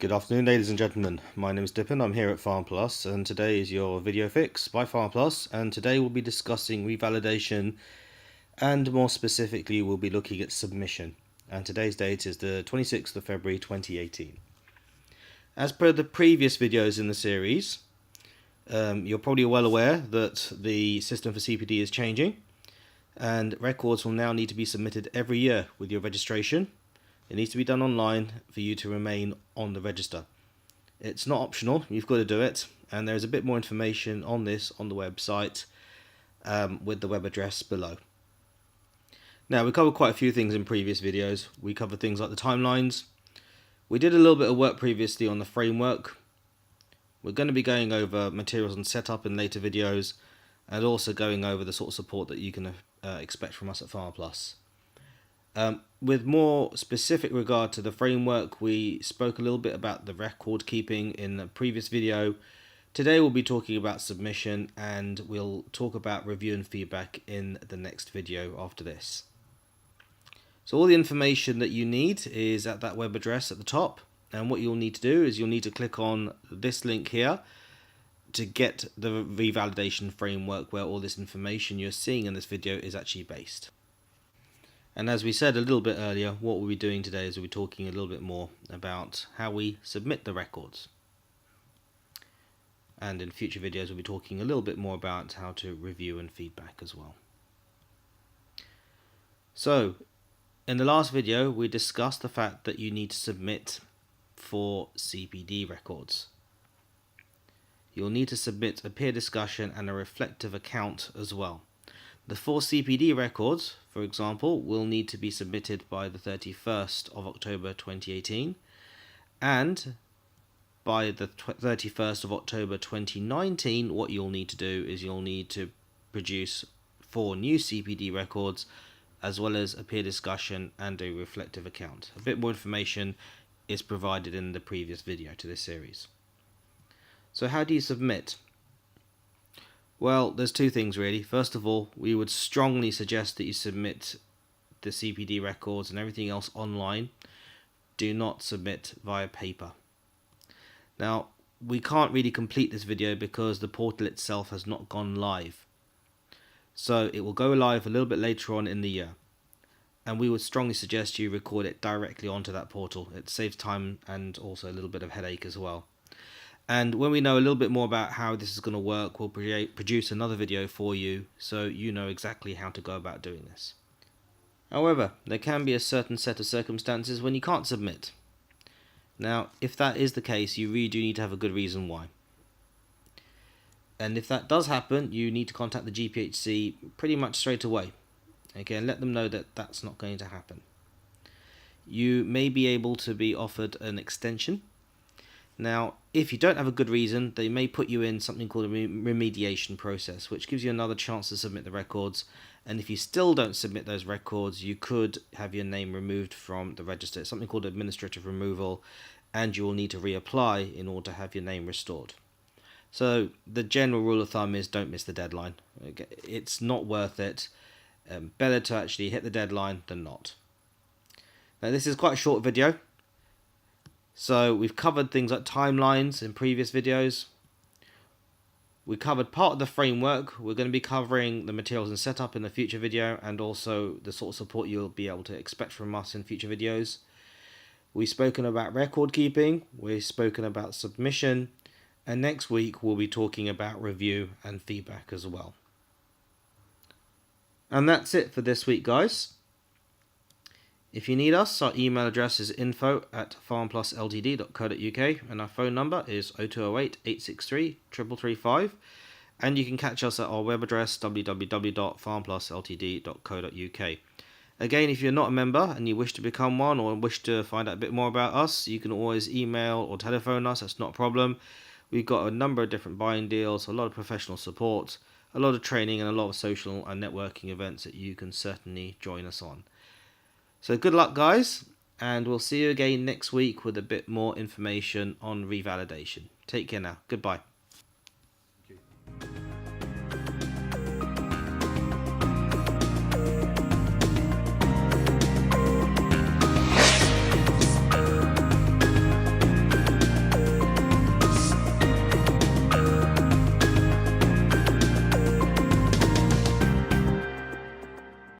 Good afternoon, ladies and gentlemen. My name is Dippin. I'm here at FarmPlus, and today is your video fix by FarmPlus. And today we'll be discussing revalidation, and more specifically, we'll be looking at submission. And today's date is the 26th of February 2018. As per the previous videos in the series, you're probably well aware that the system for CPD is changing, and records will now need to be submitted every year with your registration. It needs to be done online for you to remain on the register. It's not optional, you've got to do it, and there's a bit more information on this on the website with the web address below. Now, we covered quite a few things in previous videos. We covered things like the timelines. We did a little bit of work previously on the framework. We're going to be going over materials and setup in later videos, and also going over the sort of support that you can expect from us at FarmPlus. With more specific regard to the framework, we spoke a little bit about the record keeping in the previous video. Today we'll be talking about submission, and we'll talk about review and feedback in the next video after this. So all the information that you need is at that web address at the top, and what you'll need to do is you'll need to click on this link here to get the revalidation framework, where all this information you're seeing in this video is actually based. And as we said a little bit earlier, what we'll be doing today is we'll be talking a little bit more about how we submit the records. And in future videos we'll be talking a little bit more about how to review and feedback as well. So, in the last video we discussed the fact that you need to submit for CPD records. You'll need to submit a peer discussion and a reflective account as well. The 4 CPD records, for example, will need to be submitted by the 31st of October 2018, and by the 31st of October 2019, what you'll need to do is you'll need to produce 4 new CPD records, as well as a peer discussion and a reflective account. A bit more information is provided in the previous video to this series. So how do you submit? Well, there's 2 things really. First of all, we would strongly suggest that you submit the CPD records and everything else online. Do not submit via paper. Now, we can't really complete this video because the portal itself has not gone live. So it will go live a little bit later on in the year. And we would strongly suggest you record it directly onto that portal. It saves time and also a little bit of headache as well. And when we know a little bit more about how this is going to work, we'll produce another video for you so you know exactly how to go about doing this. However, there can be a certain set of circumstances when you can't submit. Now, if that is the case, you really do need to have a good reason why. And if that does happen, you need to contact the GPHC pretty much straight away. Again, let them know that that's not going to happen. You may be able to be offered an extension. Now, if you don't have a good reason, they may put you in something called a remediation process, which gives you another chance to submit the records. And if you still don't submit those records, you could have your name removed from the register. It's something called administrative removal, and you will need to reapply in order to have your name restored. So the general rule of thumb is don't miss the deadline. It's not worth it. Better to actually hit the deadline than not. Now, this is quite a short video. So we've covered things like timelines in previous videos. We covered part of the framework. We're going to be covering the materials and setup in the future video, and also the sort of support you'll be able to expect from us in future videos. We've spoken about record keeping. We've spoken about submission. And next week we'll be talking about review and feedback as well. And that's it for this week, guys. If you need us, our email address is info@farmplusltd.co.uk, and our phone number is 0208 863 335, and you can catch us at our web address www.farmplusltd.co.uk. Again, if you're not a member and you wish to become one, or wish to find out a bit more about us, you can always email or telephone us. That's not a problem. We've got a number of different buying deals, a lot of professional support, a lot of training, and a lot of social and networking events that you can certainly join us on. So good luck, guys, and we'll see you again next week with a bit more information on revalidation. Take care now. Goodbye.